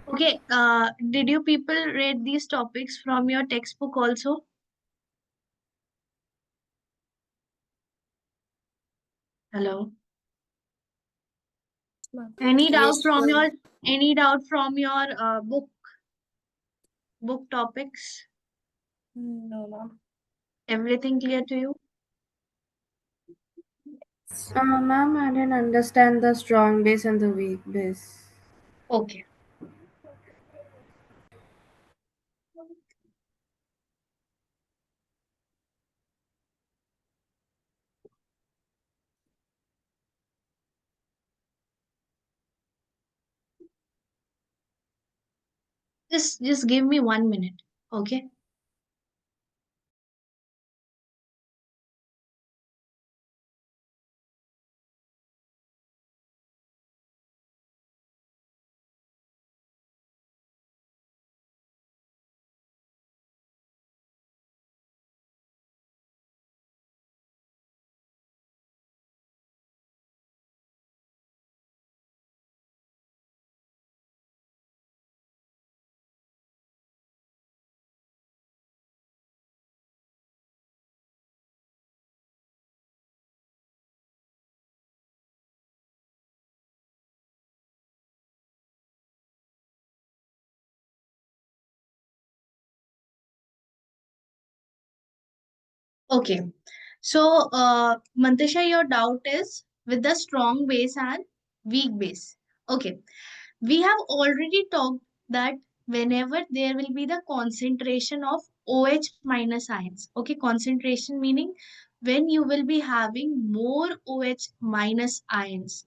Okay, did you people read these topics from your textbook also? Hello. Any doubt Yes, from ma'am. your book topics? No, ma'am. Everything clear to you? Ma'am, I didn't understand the strong base and the weak base. Okay. Just give me 1 minute. Okay. Okay. So, Mantasha, your doubt is with the strong base and weak base. Okay. We have already talked that whenever there will be the concentration of OH minus ions, okay, concentration meaning when you will be having more OH minus ions,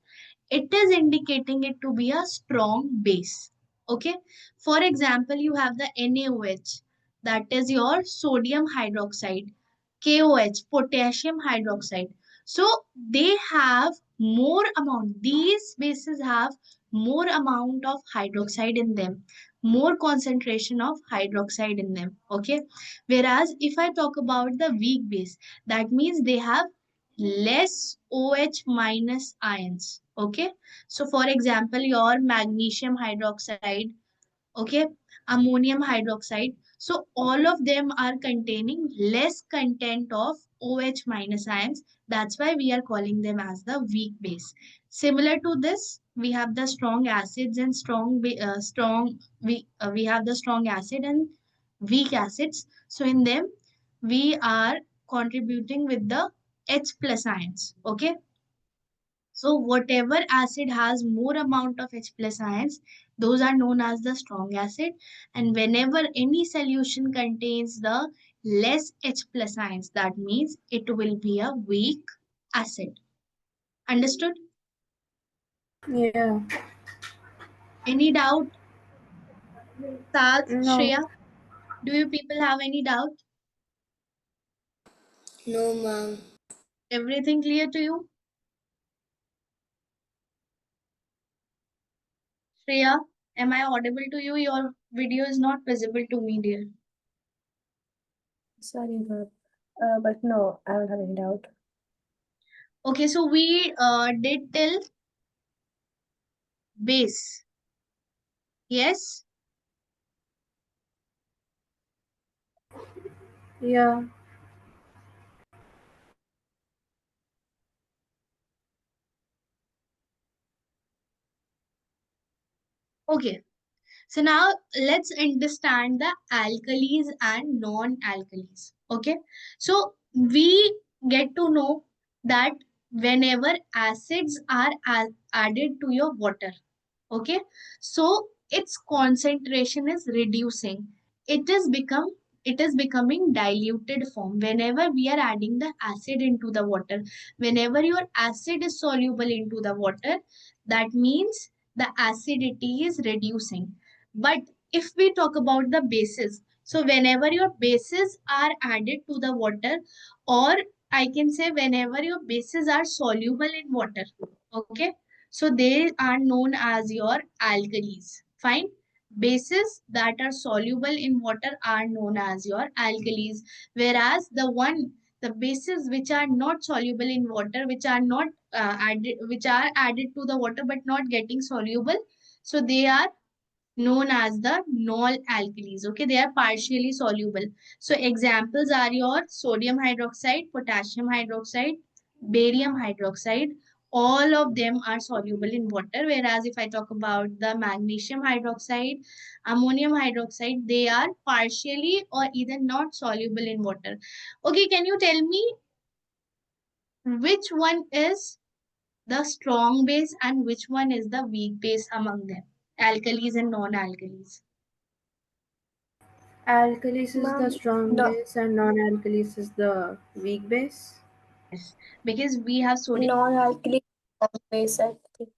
it is indicating it to be a strong base. Okay, for example, you have the NaOH, that is your sodium hydroxide, KOH, potassium hydroxide. So they have more amount, these bases have more amount of hydroxide in them, more concentration of hydroxide in them. Okay, whereas if I talk about the weak base, that means they have less OH minus ions. Okay, so for example, your magnesium hydroxide, okay, ammonium hydroxide, so all of them are containing less content of OH minus ions. That's why we are calling them as the weak base. Similar to this, we have the strong acids and we have the strong acid and weak acids. So in them we are contributing with the H plus ions. Okay, so whatever acid has more amount of H plus ions, those are known as the strong acid. And whenever any solution contains the less H plus ions, that means it will be a weak acid. Understood? Yeah. Any doubt? Saad, No. Shreya, do you people have any doubt? No, ma'am. Everything clear to you? Shreya, am I audible to you? Your video is not visible to me, dear. Sorry, ma'am. But no, I don't have any doubt. Okay, so we did till base. Yes? Yeah. Okay. So now let's understand the alkalis and non-alkalis. Okay. So we get to know that whenever acids are added to your water, okay, so its concentration is reducing. It is become it is becoming diluted form whenever we are adding the acid into the water. Whenever your acid is soluble into the water, that means the acidity is reducing. But if we talk about the bases, so whenever your bases are added to the water, or I can say whenever your bases are soluble in water, okay, so they are known as your alkalis. Fine. Bases that are soluble in water are known as your alkalis. Whereas the bases which are not soluble in water, which are added to the water but not getting soluble, so they are known as the non-alkalis. Okay, they are partially soluble. So examples are your sodium hydroxide, potassium hydroxide, barium hydroxide. All of them are soluble in water. Whereas if I talk about the magnesium hydroxide, ammonium hydroxide, they are partially or either not soluble in water. Okay, can you tell me which one is the strong base and which one is the weak base among them? Alkalis and non-alkalis. Alkalis is the Ma'am, strong no, base and non-alkalis is the weak base. Yes, because we have sodium. non-alkali base, I think.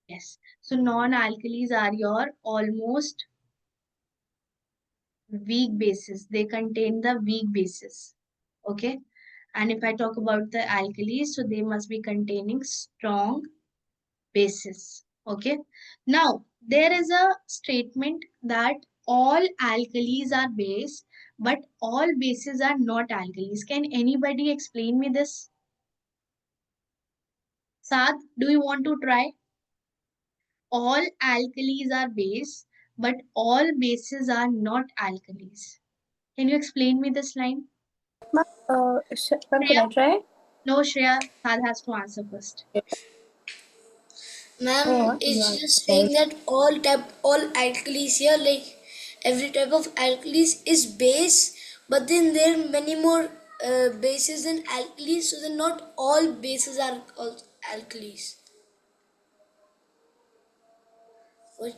Yes. So non-alkalis are your almost weak bases. They contain the weak bases. Okay. And if I talk about the alkalis, so they must be containing strong bases. Okay. Now, there is a statement that all alkalis are base, but all bases are not alkalis. Can anybody explain me this? Saad, do you want to try? All alkalis are base, but all bases are not alkalis. Can you explain me this line? Ma'am, can Shreya? I try? No, Shreya. Saad has to answer first. Ma'am, Oh, you it's are just right. saying that all alkalis here, like every type of alkalis is base, but then there are many more bases than alkalis, so then not all bases are all alkalis. What?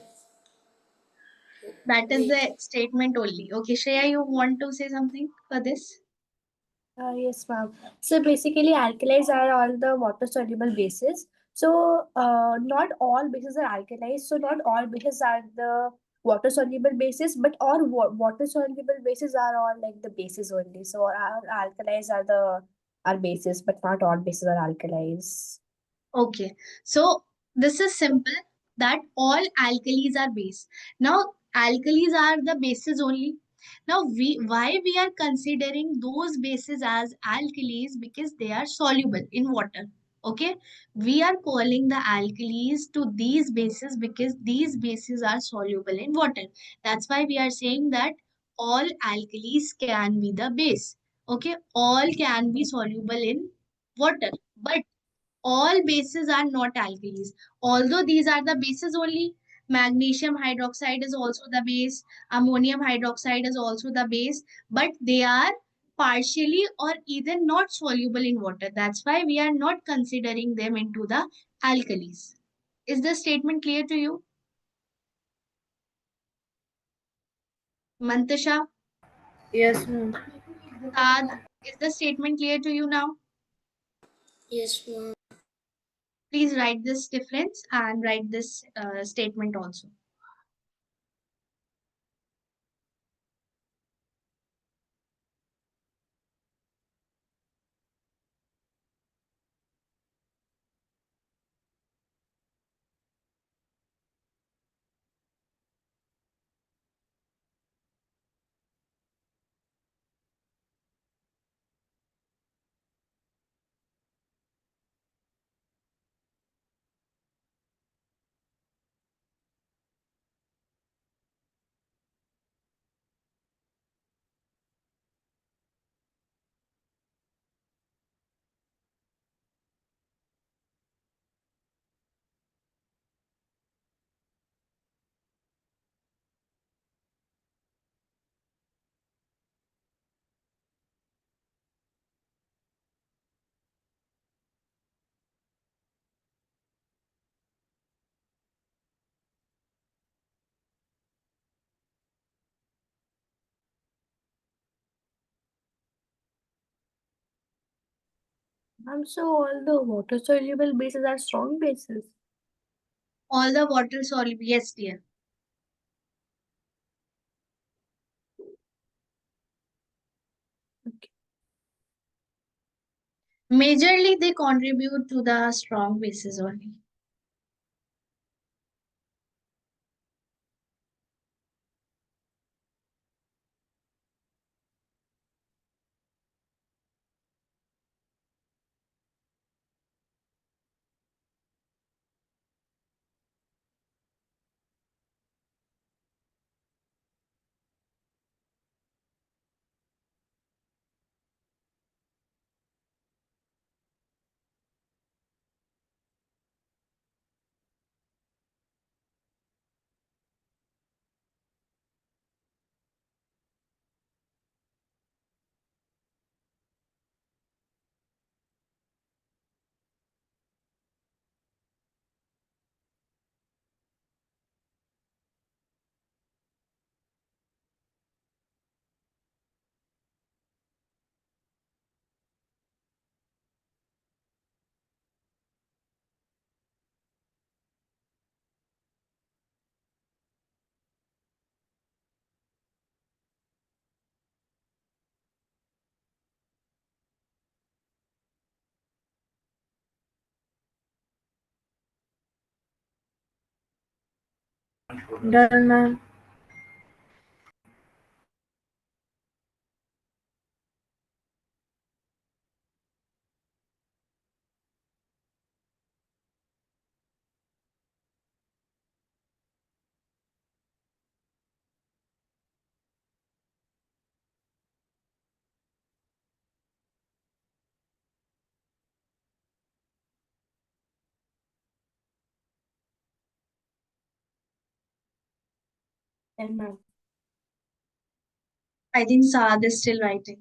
That is Wait. the statement only. Okay, Shreya, you want to say something for this? Yes, ma'am. So basically, alkalis are all the water soluble bases. So not all bases are alkalis. So not all bases are the water soluble bases, but all water soluble bases are all like the bases only. So all alkalis are the are bases, but not all bases are alkalis. Okay, so this is simple that all alkalis are base. Now, alkalis are the bases only. Now, why we are considering those bases as alkalis because they are soluble in water. Okay, we are calling the alkalis to these bases because these bases are soluble in water. That's why we are saying that all alkalis can be the base. Okay, all can be soluble in water, but all bases are not alkalis. Although these are the bases only, magnesium hydroxide is also the base, ammonium hydroxide is also the base, but they are partially or either not soluble in water. That's why we are not considering them into the alkalis. Is the statement clear to you? Mantasha, Yes, ma'am. Saad, is the statement clear to you now? Yes, ma'am. Please write this difference and write this statement also. So all the water soluble bases are strong bases. All the water soluble, yes, dear. Okay. Majorly, they contribute to the strong bases only. Done, ma'am. And ma'am. I think Saad is still writing.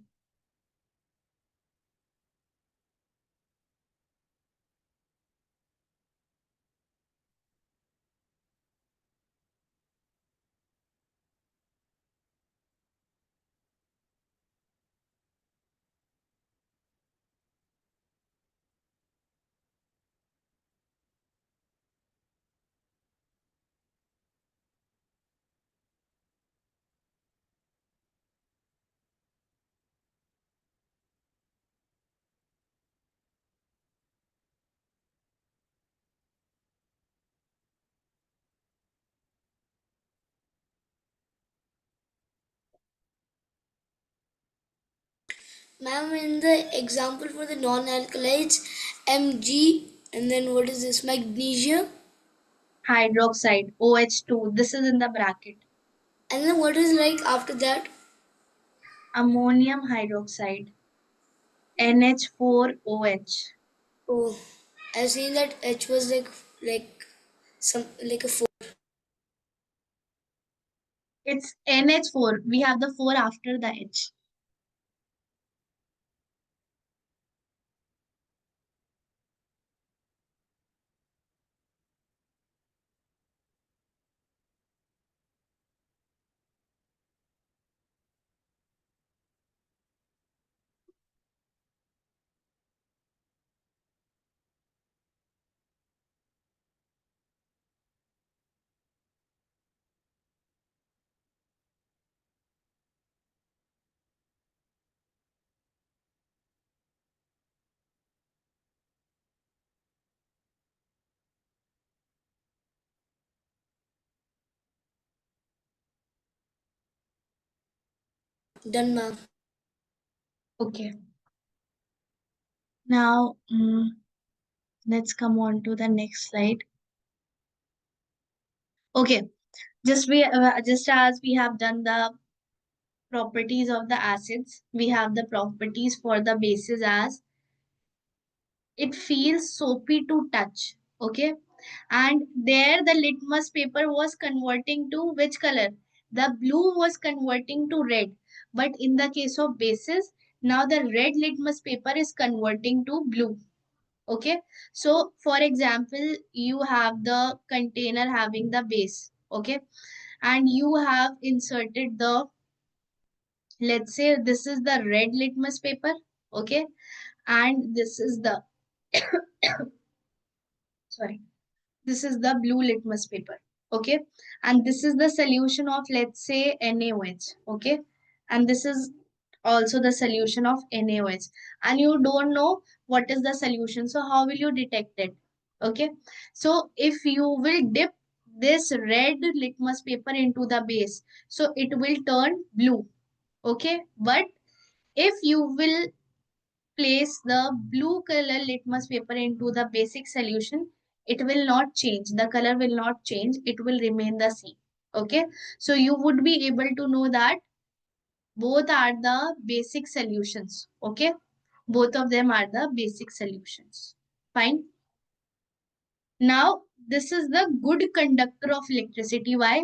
Ma'am, in the example for the non-alkalides, Mg, and then what is this? Magnesium. Hydroxide, OH2. This is in the bracket. And then what is like after that? Ammonium hydroxide, NH4OH. Oh, I've seen that H was like some like a four. It's NH4. We have the 4 after the H. Done, ma'am. Okay. Now, let's come on to the next slide. Okay. Just as we have done the properties of the acids, we have the properties for the bases as it feels soapy to touch. Okay. And there the litmus paper was converting to which color? The blue was converting to red. But in the case of bases, now the red litmus paper is converting to blue. Okay. So for example, you have the container having the base. Okay. And you have inserted the, let's say this is the red litmus paper. Okay. And this is the, sorry, this is the blue litmus paper. Okay. And this is the solution of, let's say, NaOH. Okay. And this is also the solution of NaOH. And you don't know what is the solution. So how will you detect it? Okay. So if you will dip this red litmus paper into the base, so it will turn blue. Okay. But if you will place the blue color litmus paper into the basic solution, it will not change. The color will not change. It will remain the same. Okay. So you would be able to know that both are the basic solutions. Okay. Both of them are the basic solutions. Fine. Now, this is the good conductor of electricity. Why?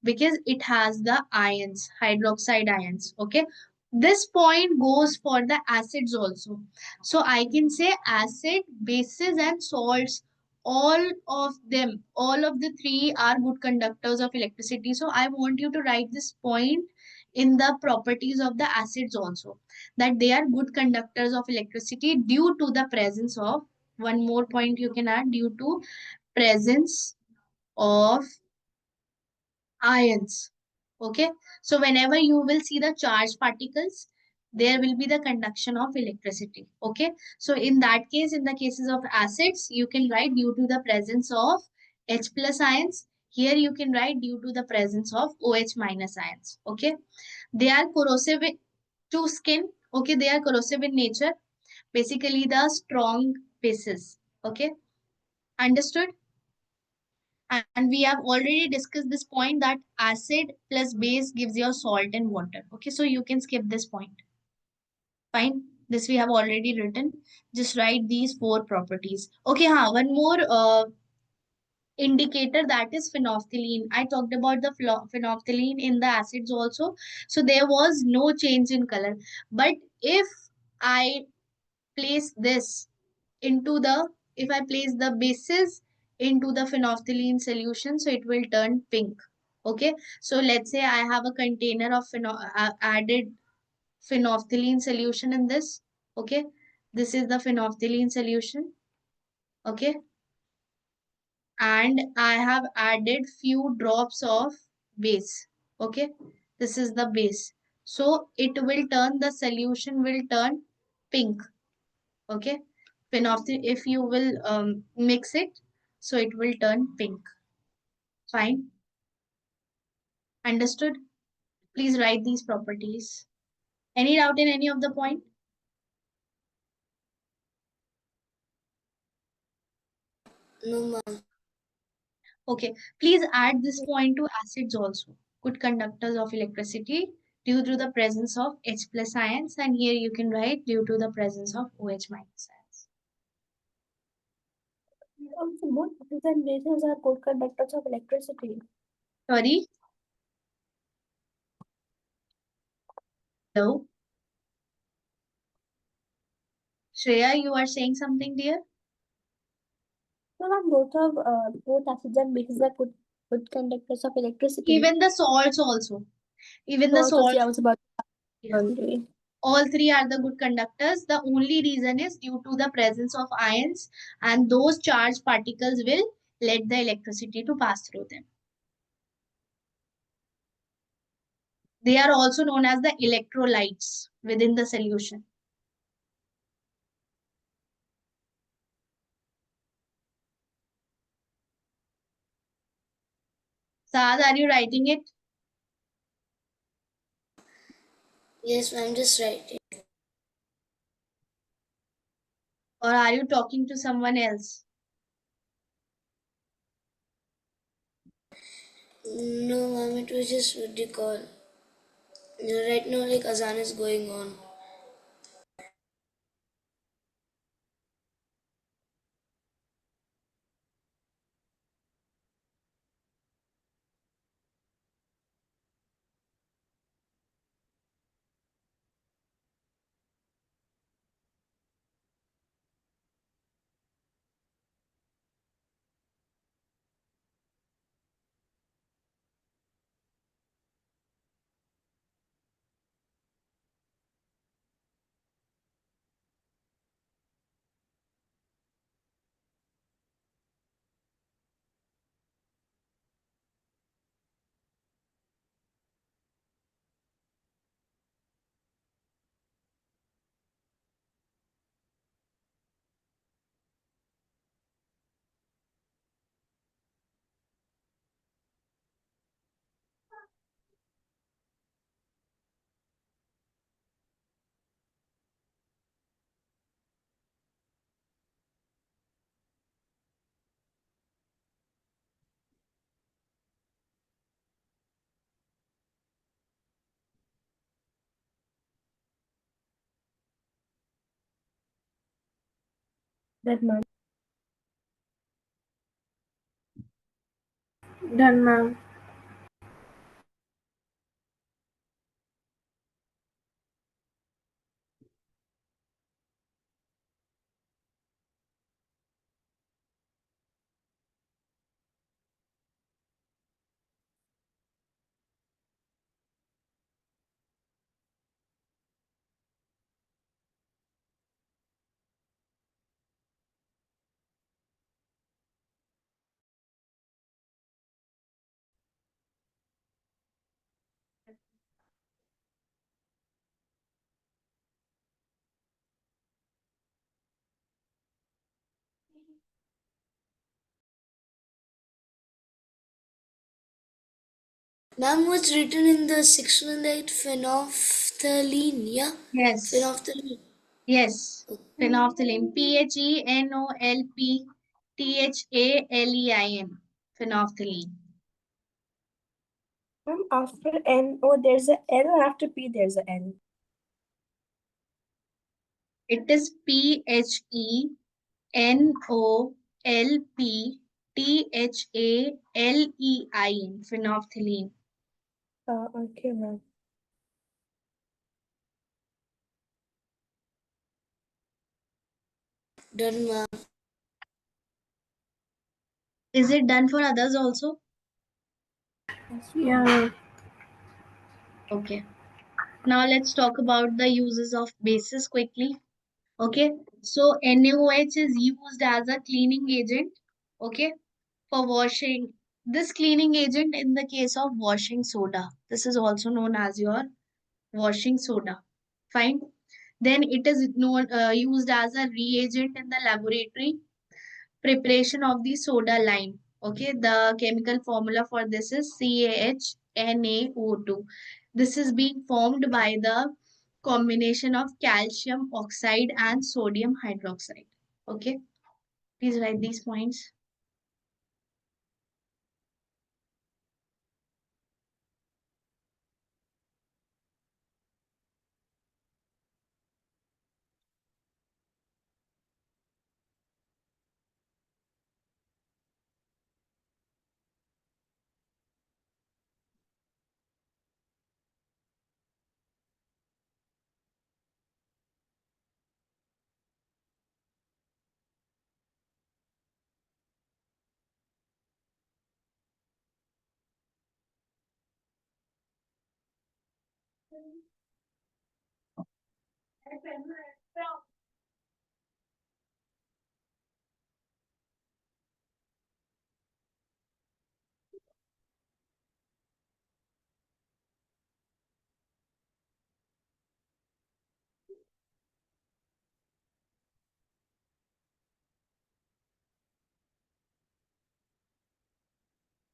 Because it has the ions, hydroxide ions. Okay. This point goes for the acids also. So I can say acid, bases and salts, all of the three are good conductors of electricity. So I want you to write this point in the properties of the acids also, that they are good conductors of electricity due to the presence of, one more point you can add, due to presence of ions. Okay. So whenever you will see the charged particles, there will be the conduction of electricity. Okay. So in that case, in the cases of acids, you can write due to the presence of H plus ions. Here you can write due to the presence of OH minus ions. Okay. They are corrosive to skin. Okay. They are corrosive in nature. Basically the strong bases. Okay. Understood? And we have already discussed this point that acid plus base gives you salt and water. Okay. So you can skip this point. Fine. This we have already written. Just write these four properties. Okay. One more indicator, that is phenolphthalein. I talked about the phenolphthalein in the acids also. So there was no change in color. But if I place this into the, if I place the bases into the phenolphthalein solution, so it will turn pink. Okay. So let's say I have a container of added phenolphthalein solution in this. Okay. This is the phenolphthalein solution. Okay. And I have added few drops of base. Okay, this is the base. So it will turn, the solution will turn pink. Okay, phenolphthalein, if you will mix it, so it will turn pink. Fine, understood? Please write these properties. Any doubt in any of the point? No, ma'am. Okay, please add this point to acids also. Good conductors of electricity due to the presence of H plus ions, and here you can write due to the presence of OH minus ions. Also, both acids and bases are good conductors of electricity. Sorry, hello, Shreya, you are saying something, dear? So now both acids and bases are good conductors of electricity. Even the salts also. Even the So also, see, salts. I was about Yeah. to only. All three are the good conductors. The only reason is due to the presence of ions, and those charged particles will let the electricity to pass through them. They are also known as the electrolytes within the solution. Saad, are you writing it Yes, ma'am, just writing. or are you talking to someone else? No, ma'am, it was just what do you call. Right now, like Azan is going on. That man. Done, ma'am. Ma'am, was written in the 618 phenolphthalein, yeah? Yes. Phenolphthalein. Yes. Phenolphthalein. Phenolphthalein. Phenolphthalein. After N, oh, there's a L, or after P, there's a N. It is Phenolphthalein. Phenolphthalein. Okay, ma'am. Done, ma'am. Is it done for others also? Yes, ma'am. Yeah. Okay. Now let's talk about the uses of bases quickly. Okay. So NaOH is used as a cleaning agent. Okay. For washing. This cleaning agent in the case of washing soda. This is also known as your washing soda. Fine. Then it is used as a reagent in the laboratory preparation of the soda lime. Okay, the chemical formula for this is CaHNaO2. This is being formed by the combination of calcium oxide and sodium hydroxide. Okay, please write these points.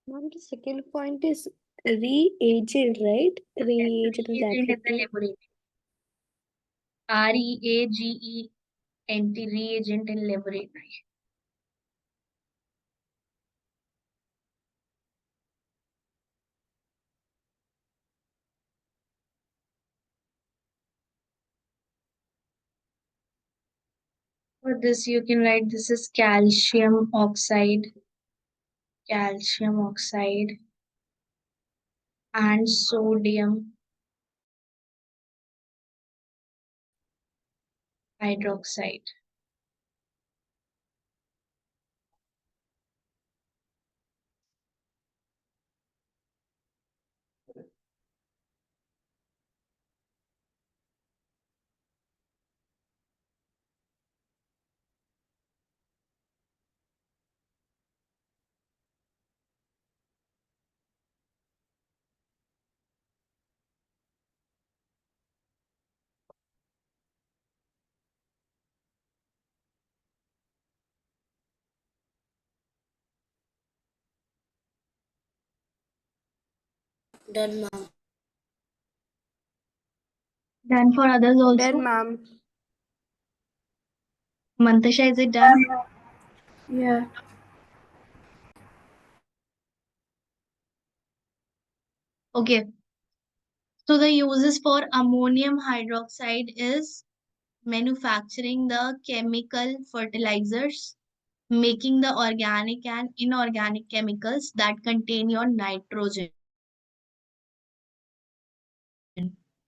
Ma'am, the second point is reagent, right? Reagent in Reagent in the laboratory. laboratory. REAGENT, reagent in laboratory. For this, you can write this is calcium oxide, and sodium hydroxide. Done, ma'am. Done for others Then, also. ma'am. Mantasha, is it done? Yeah. Okay. So the uses for ammonium hydroxide is manufacturing the chemical fertilizers, making the organic and inorganic chemicals that contain your nitrogen.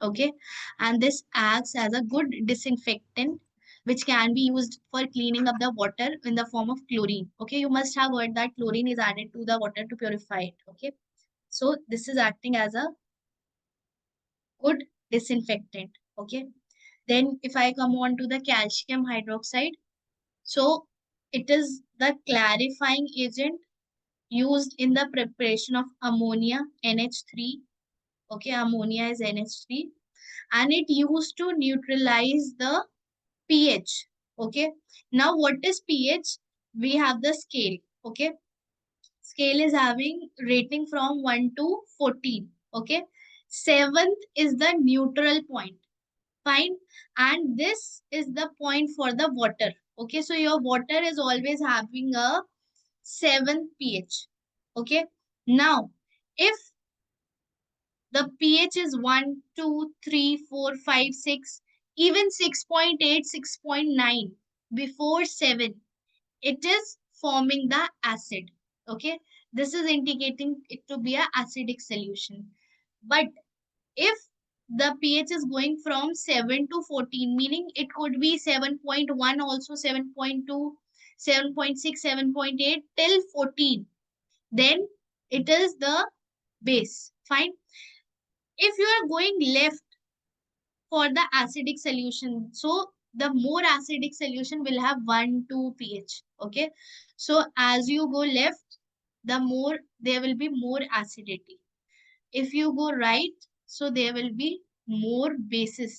Okay. And this acts as a good disinfectant which can be used for cleaning up the water in the form of chlorine. Okay. You must have heard that chlorine is added to the water to purify it. Okay. So this is acting as a good disinfectant. Okay. Then if I come on to the calcium hydroxide, so it is the clarifying agent used in the preparation of ammonia NH3. Okay, ammonia is NH3, and it used to neutralize the pH. Okay, now what is pH? We have the scale. Okay, scale is having rating from 1 to 14. Okay. Seventh is the neutral point. Fine. And this is the point for the water. Okay. So your water is always having a 7 pH. Okay. Now, if the pH is 1, 2, 3, 4, 5, 6, even 6.8, 6.9 before 7, it is forming the acid. Okay, this is indicating it to be a acidic solution. But if the pH is going from 7 to 14, meaning it could be 7.1, also 7.2, 7.6, 7.8 till 14, then it is the base. Fine. If you are going left for the acidic solution, so the more acidic solution will have 1 2 pH. Okay, so as you go left, the more there will be more acidity. If you go right, so there will be more basic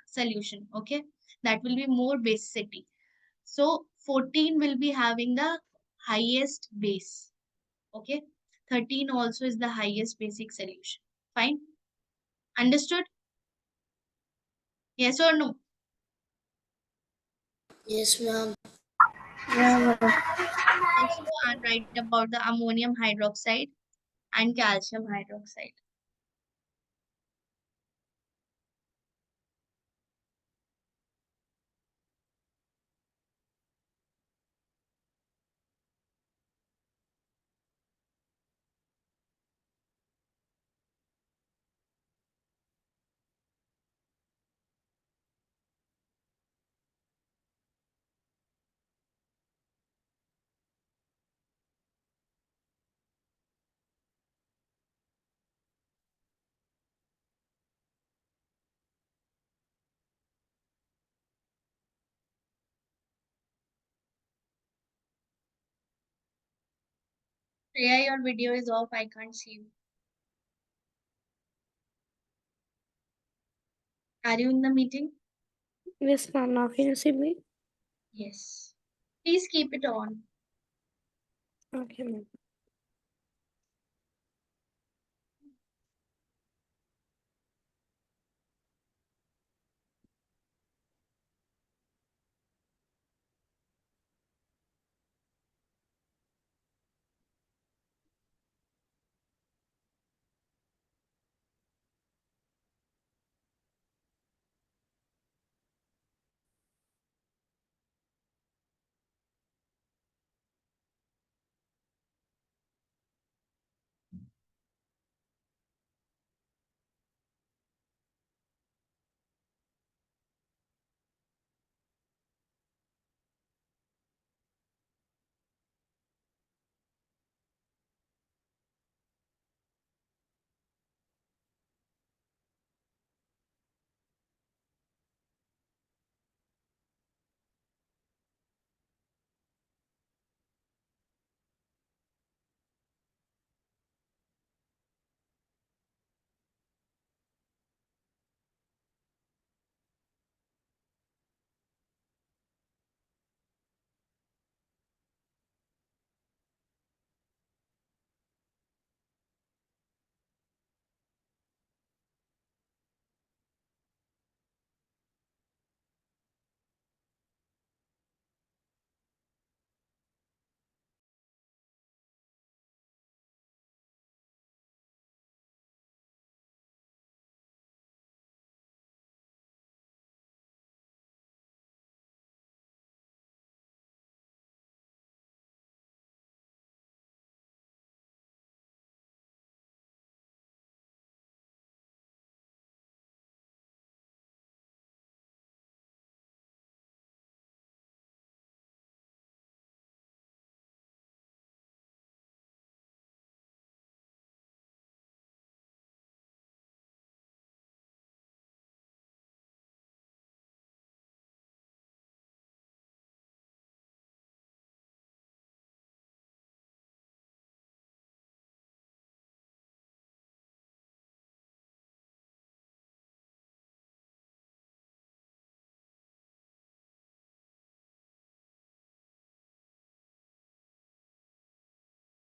solution. Okay, that will be more basicity. So 14 will be having the highest base. Okay, 13 also is the highest basic solution. Fine, understood? Yes or no? Yes, ma'am. Yeah, ma'am. Also, I'm writing about the ammonium hydroxide and calcium hydroxide. Yeah, your video is off. I can't see you. Are you in the meeting? Yes, ma'am. Now can you see me? Yes. Please keep it on. Okay, ma'am.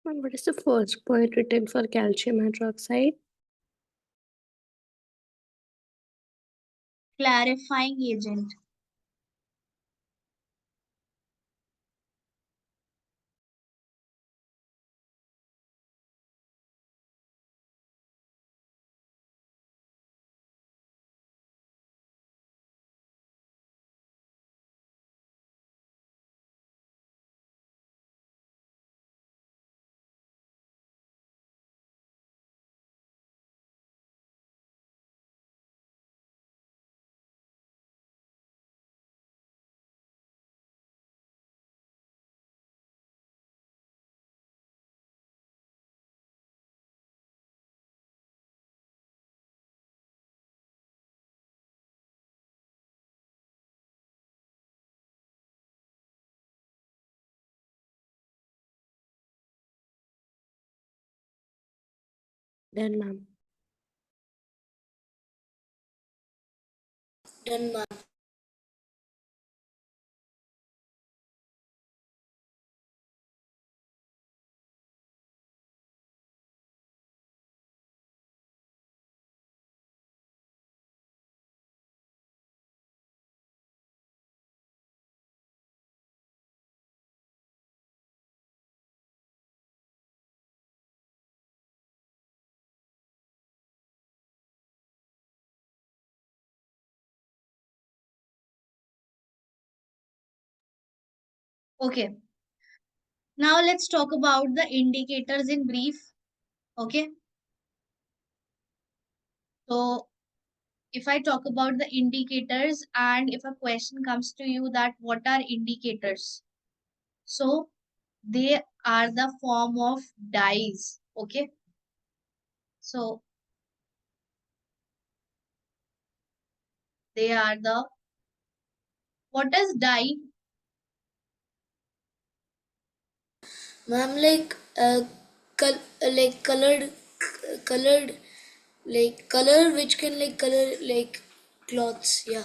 And what is the first point written for calcium hydroxide? Clarifying agent. Done, ma'am. Done, ma'am. Okay. Now let's talk about the indicators in brief. Okay. So if I talk about the indicators and if a question comes to you that what are indicators? So they are the form of dyes. Okay. So they are the, what is dye? Ma'am, like colored, like color which can like color like cloths. Yeah.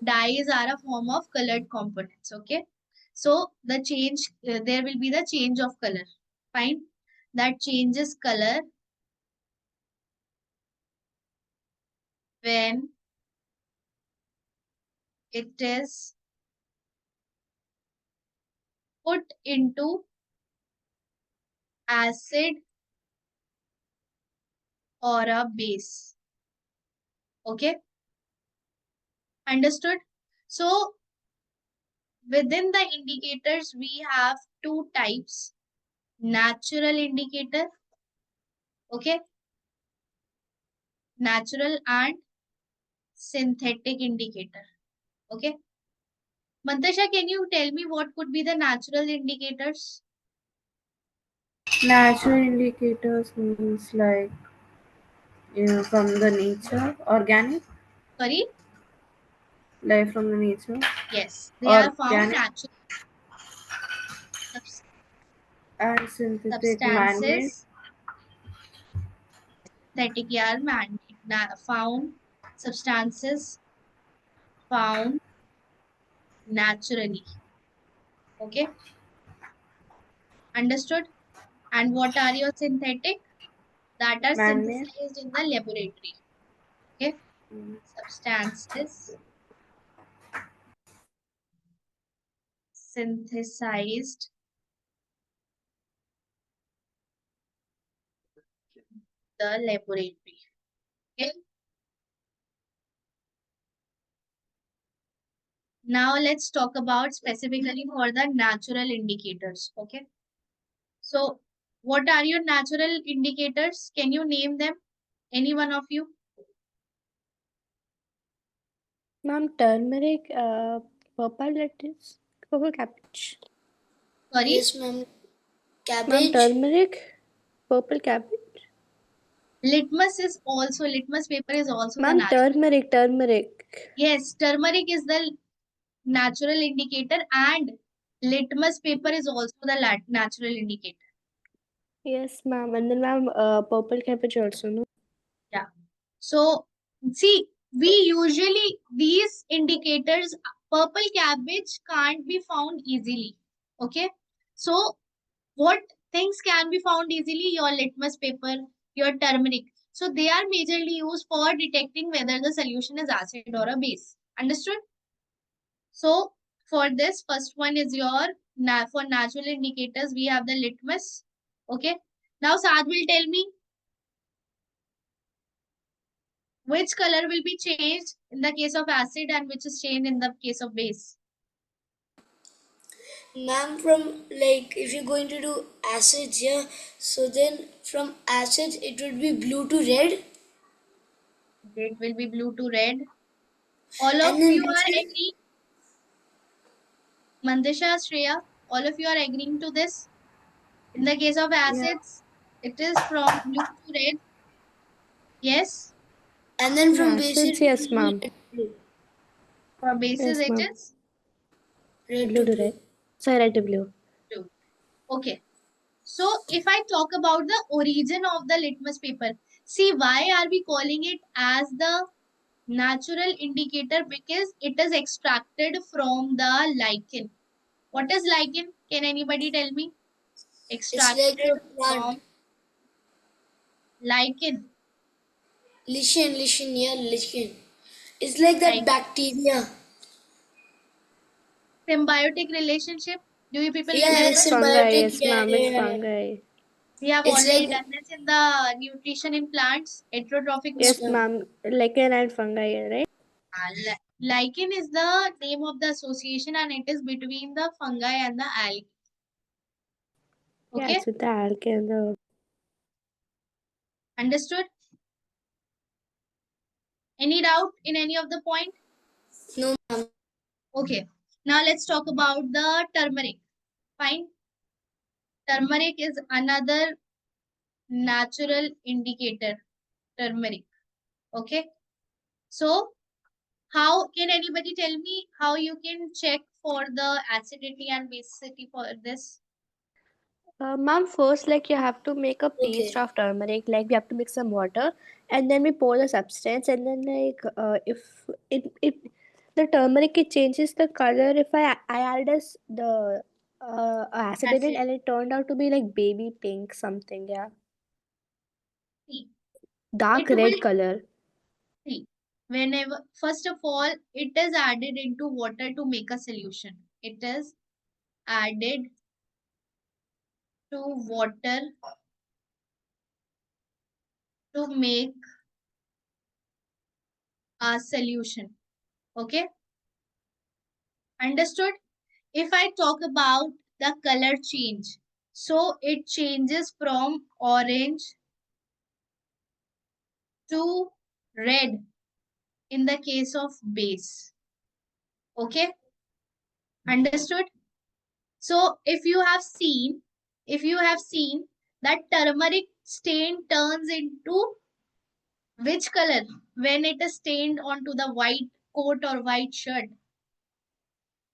Dyes are a form of colored components. Okay. So the change, there will be the change of color. Fine. That changes color when it is put into acid or a base. Okay. Understood? So within the indicators, we have two types. Natural indicator. Okay. Natural and synthetic indicator. Okay. Mantasha, can you tell me what could be the natural indicators? Natural indicators means like from the nature, organic, Sorry? like from the nature, Yes. They are found organic natural subs- and synthetic man-made. substances. Synthetic are man-made. Found substances found naturally. Okay. Understood? And what are your synthetic? That are Man-made. synthesized in the laboratory. Okay. Mm. Substances synthesized the laboratory. Okay. Now let's talk about specifically for the natural indicators. Okay. So what are your natural indicators? Can you name them? Any one of you? Ma'am, turmeric, purple lettuce, purple cabbage. Sorry. Yes, ma'am. Ma'am, Cabbage. turmeric, purple cabbage. Litmus paper is also the Ma'am, natural. turmeric. Yes, turmeric is the natural indicator and litmus paper is also the natural indicator. Yes, ma'am. And then, ma'am, purple cabbage also, no? Yeah. So, see, we usually, these indicators, purple cabbage can't be found easily. Okay. So, what things can be found easily, your litmus paper, your turmeric. So they are majorly used for detecting whether the solution is acid or a base. Understood? So for this, first one is your for natural indicators, we have the litmus. Okay. Now Saad will tell me which color will be changed in the case of acid and which is changed in the case of base. Ma'am, from like if you're going to do acids, yeah, so then from acids it would be blue to red, It will be blue to red. All of and then you are base. agreeing? Mandisha, Shreya, all of you are agreeing to this? In the case of Yeah. acids, it is from blue to red. Yes. And then In from base acids, it would yes, be ma'am. blue, For bases, Yes, it ma'am. is red Blue to to blue. red. Sorry, red to blue. blue. Okay. So if I talk about the origin of the litmus paper, see why are we calling it as the natural indicator? Because it is extracted from the lichen. What is lichen? Can anybody tell me? It's like Extracted a plant. from lichen. Lichen, yeah, lichen. It's like that Like bacteria. symbiotic relationship. Do you people Yeah, remember? Yes, fungi. symbiotic. Yes, Yeah, ma'am. It's yeah, yeah. fungi. We have It's already like done this in the nutrition in plants, heterotrophic yes, Yes, mode. ma'am. ma'am. Lichen and fungi, right? Lichen is the name of the association and it is between the fungi and the algae. Yeah, Okay, it's with the algae and the. understood? Any doubt in any of the point? No, ma'am. Okay, now let's talk about the turmeric. Fine. Turmeric is another natural indicator. Turmeric. Okay, so how can anybody tell me how you can check for the acidity and basicity for this? Ma'am, first, like you have to make a paste Okay. of turmeric. Like we have to mix some water, and then we pour the substance, and then if it the turmeric it changes the color. If I added the acid in it, Acid. and it turned out to be like baby pink something. Yeah, See, dark it will red color. see. Whenever, first of all, it is added into water to make a solution. It is added to water to make a solution. Okay, understood? If I talk about the color change, so it changes from orange to red in the case of base. Okay, understood? So if you have seen that turmeric stain turns into which color when it is stained onto the white coat or white shirt?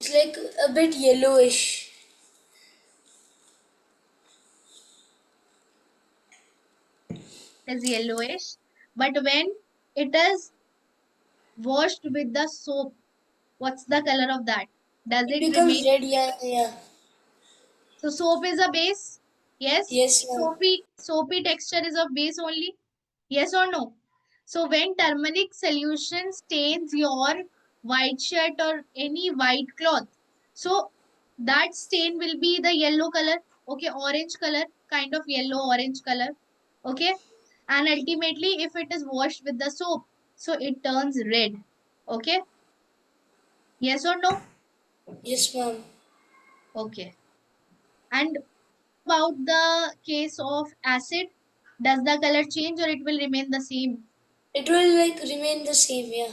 It's like a bit yellowish. It is yellowish. But when it is washed with the soap, what's the color of that? Does It it becomes remain? red. Yeah, yeah. So soap is a base. Yes. Yes, ma'am. Soapy texture is of base only. Yes or no? So when turmeric solution stains your white shirt or any white cloth, so that stain will be the yellow color, okay, orange color, kind of yellow orange color, okay. And ultimately, if it is washed with the soap, so it turns red, okay. Yes or no? Yes, ma'am. Okay. And about the case of acid, does the color change or it will remain the same? It will like remain the same. Yeah.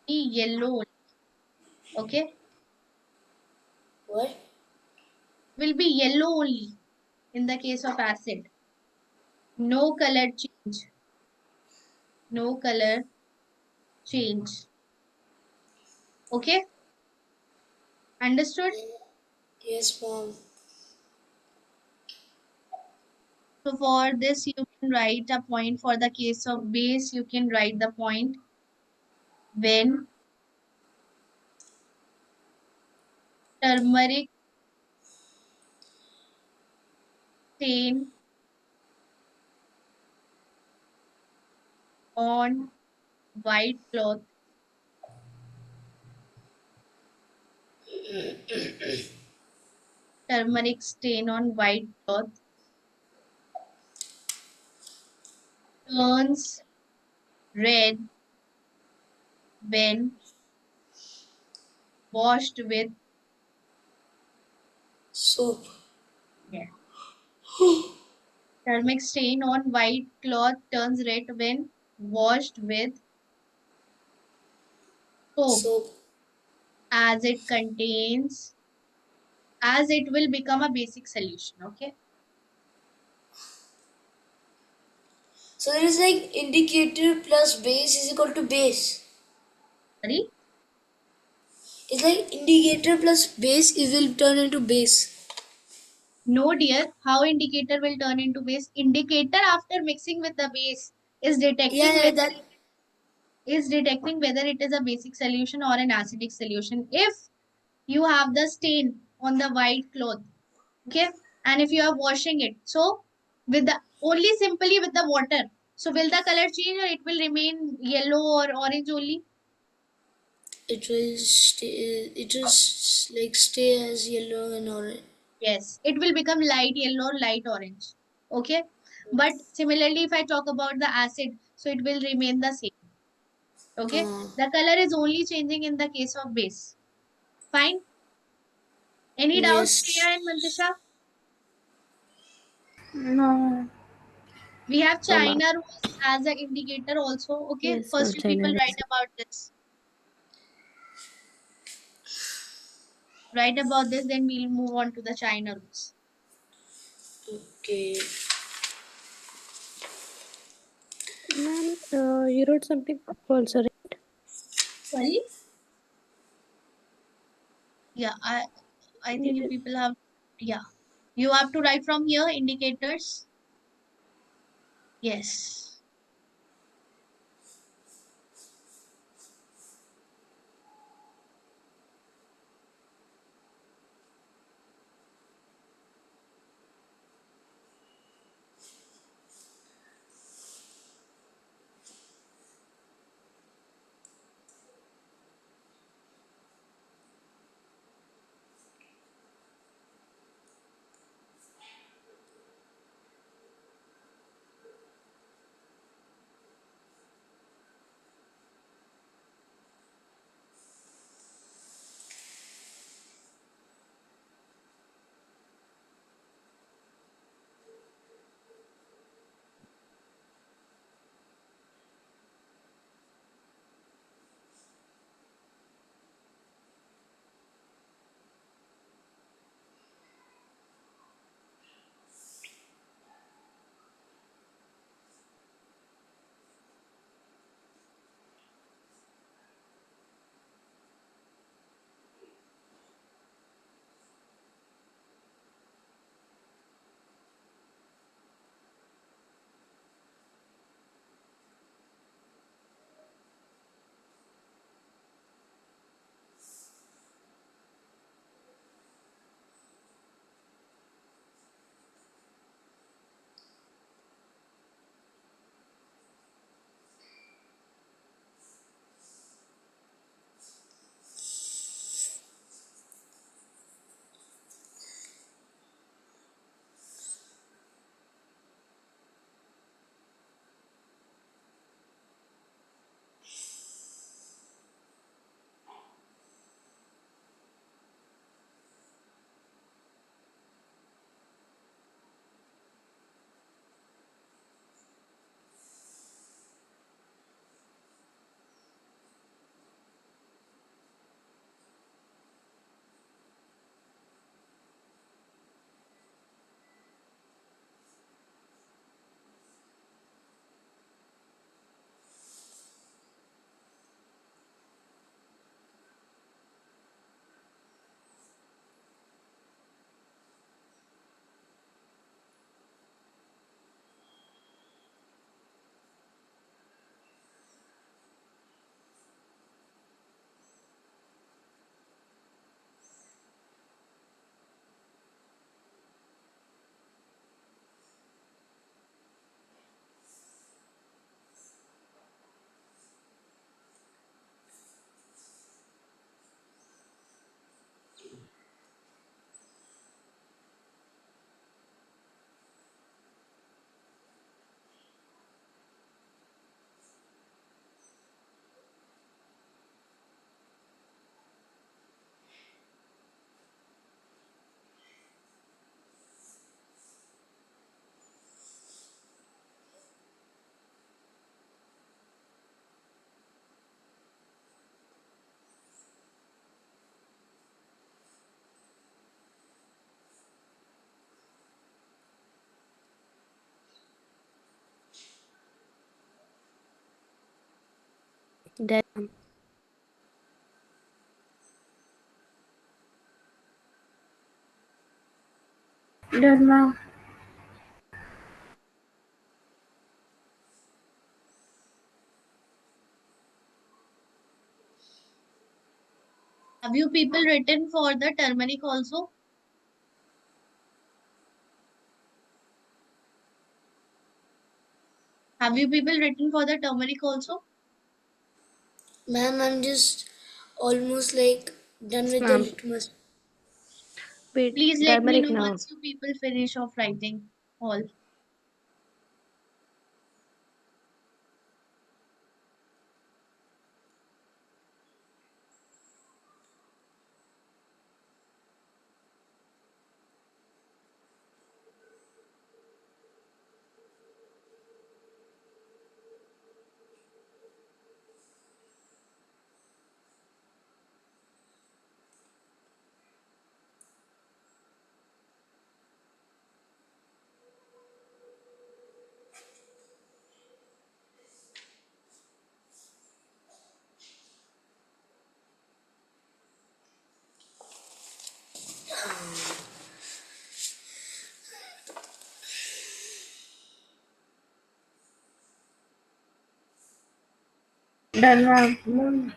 Be yellow, okay, What? will be yellow only in the case of acid. No color change. No color change. Okay, understood? Yes, ma'am. So for this, you can write a point. For the case of base, you can write the point when turmeric stain on white cloth turmeric stain on white cloth turns red when washed with Soap. yeah. Turmeric stain on white cloth turns red when washed with soap Soap. as it contains as it will become a basic solution. Okay. So there is like indicator plus base is equal to base. Sorry. It's like indicator plus base, it will turn into base. No dear, how indicator will turn into base? Indicator after mixing with the base is detecting Yeah, whether that it is a basic solution or an acidic solution. If you have the stain on the white cloth, okay, and if you are washing it, so with the only simply with the water, so will the color change or it will remain yellow or orange only? it will stay. It will like stay as yellow and orange. Yes, it will become light yellow or light orange. Okay, but similarly, if I talk about the acid, so it will remain the same. Okay, Uh, the color is only changing in the case of base. Fine. Any doubts, yes. Priya and Mantisha? No. We have No, ma'am. China rose as an indicator also. Okay, Yes, ma'am. first you people China write rose. about this. Write about this, then we'll move on to the China rose. Okay. Ma'am, you wrote something also, right? Sorry? Yeah, I You think you did. people have, yeah. You have to write from here indicators. Yes. Then Done, ma'am. Have you people written for the turmeric also? Have you people written for the turmeric also? Ma'am, I'm just almost like done yes, with the ma'am. litmus. Wait, Please let me turmeric know now. once you people finish of writing all. Done, ma'am.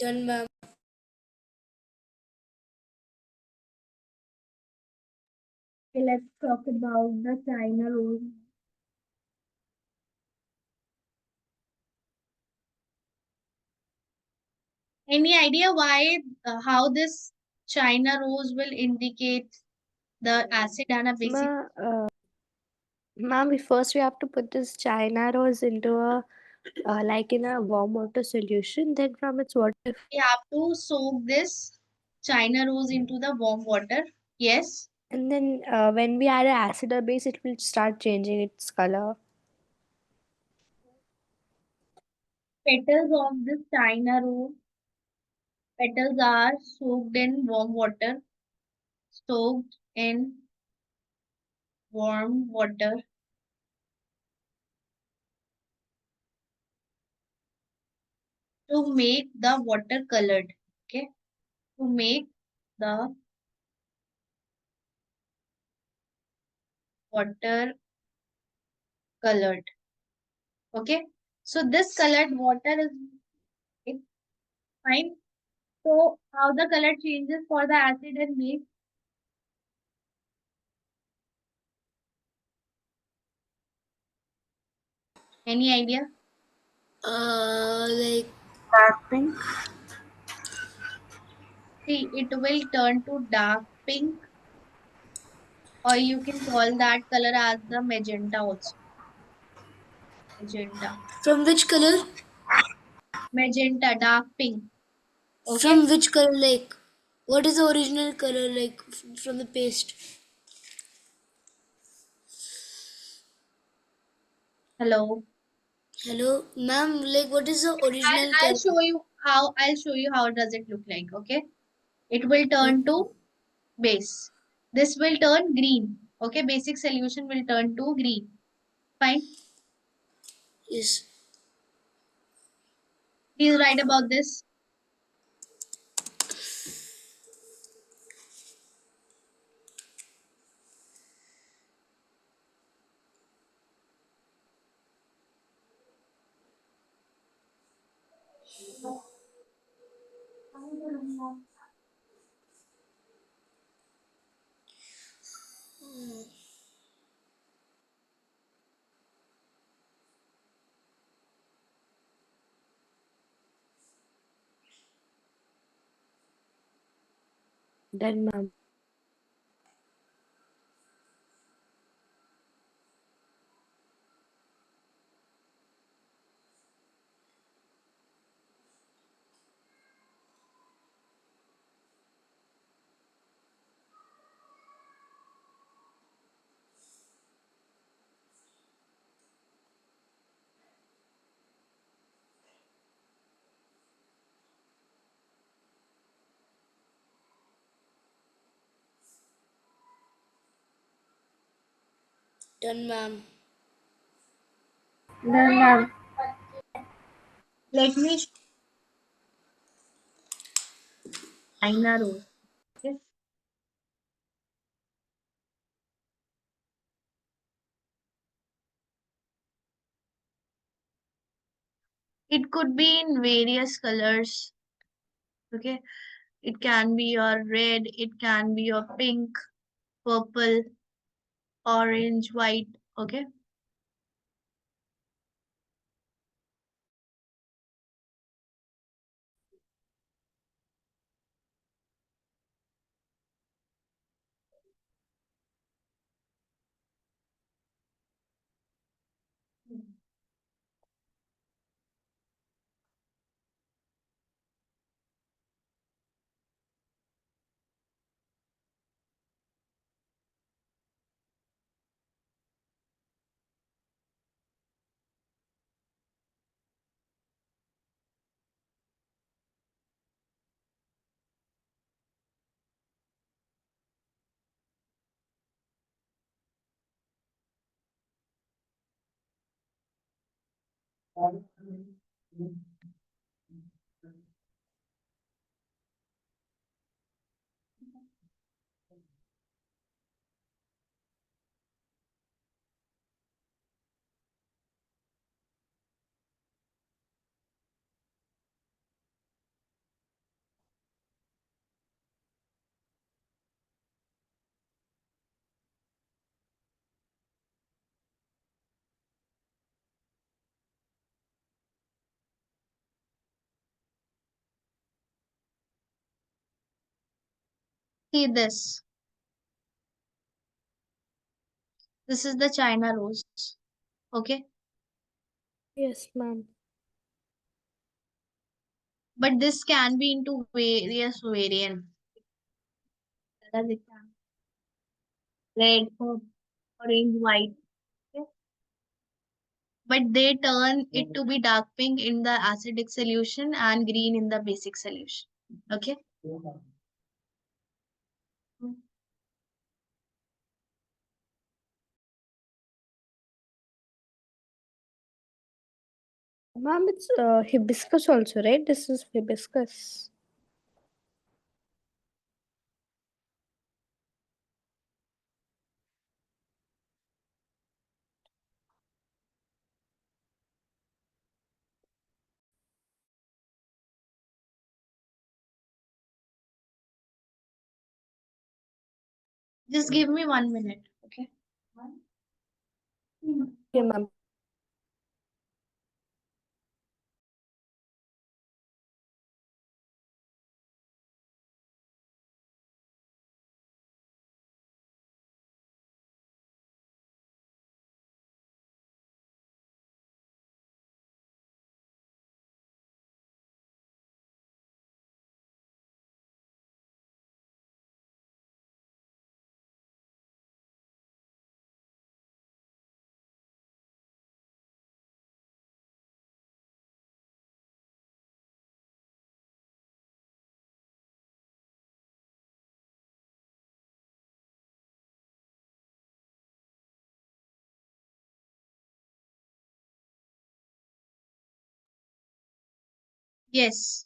Done, ma'am. Okay, let's talk about the China rose. Any idea why, how this China rose will indicate the acid and a basic? Ma, ma'am, we have to put this China rose into a like in a warm water solution. Then from its water, We have to soak this China rose into the warm water. Yes. and then when we add an acid or base, it will start changing its color. Petals of this China rose, petals are soaked in warm water, soaked in warm water to make the water colored. Okay. To make the water colored. Okay. So this colored water is it's fine. So how the color changes for the acid and base? Any idea? Like Dark pink. See, it will turn to dark pink, or you can call that color as the magenta also. Magenta. from which color? Magenta, dark pink. Okay. From which color? Like what is the original color like from the paste? Hello. Hello, ma'am. Like what is the original I'll color? show you how does it look like. Okay. It will turn Okay. to base. This will turn green. Okay. Basic solution will turn to green. Fine. Yes. Please write about this. Done, ma'am. Done, ma'am. Done, ma'am. Let me China rose. Okay. It could be in various colors. Okay. It can be your red, it can be your pink, purple, orange, white. Okay. See this. This is the China rose. Okay. Yes, ma'am. But this can be into various variants. Red, purple, orange, white. Okay. But they turn it to be dark pink in the acidic solution and green in the basic solution. Okay. Ma'am, it's hibiscus also, right? This is hibiscus. Just give me 1 minute. Okay. Okay, ma'am. Yes.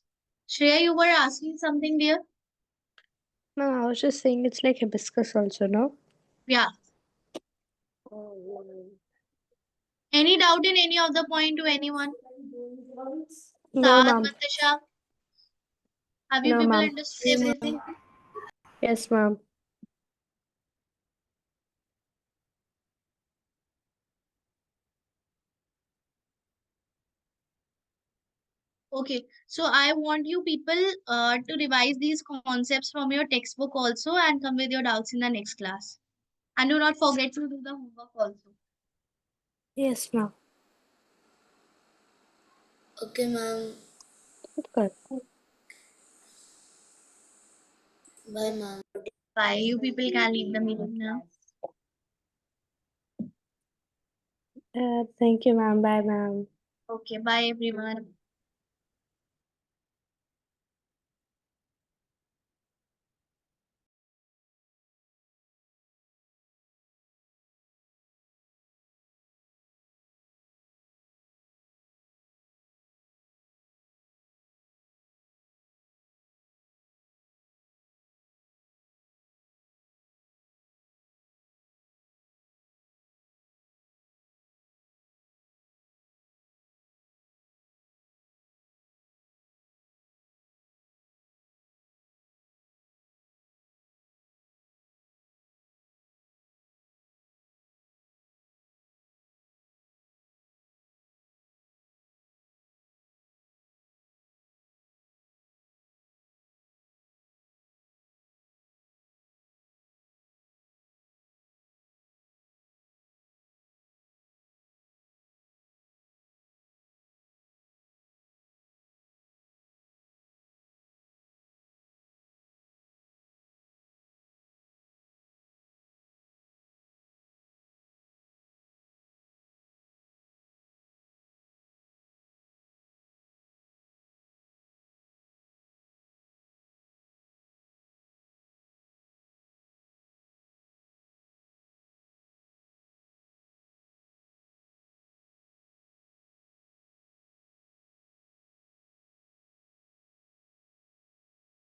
Shreya, you were asking something, dear? No, I was just saying it's like hibiscus also, no? Yeah. Any doubt in any of the point to anyone? No, Saad, ma'am. Mantasha, Have you No, people ma'am. understood everything? Yes, ma'am. Okay, so I want you people to revise these concepts from your textbook also and come with your doubts in the next class. And do not forget to do the homework also. Yes, ma'am. Okay, ma'am. Good. Bye, ma'am. Bye. You people can leave the meeting now. Thank you, ma'am. Bye, ma'am. Okay, bye everyone.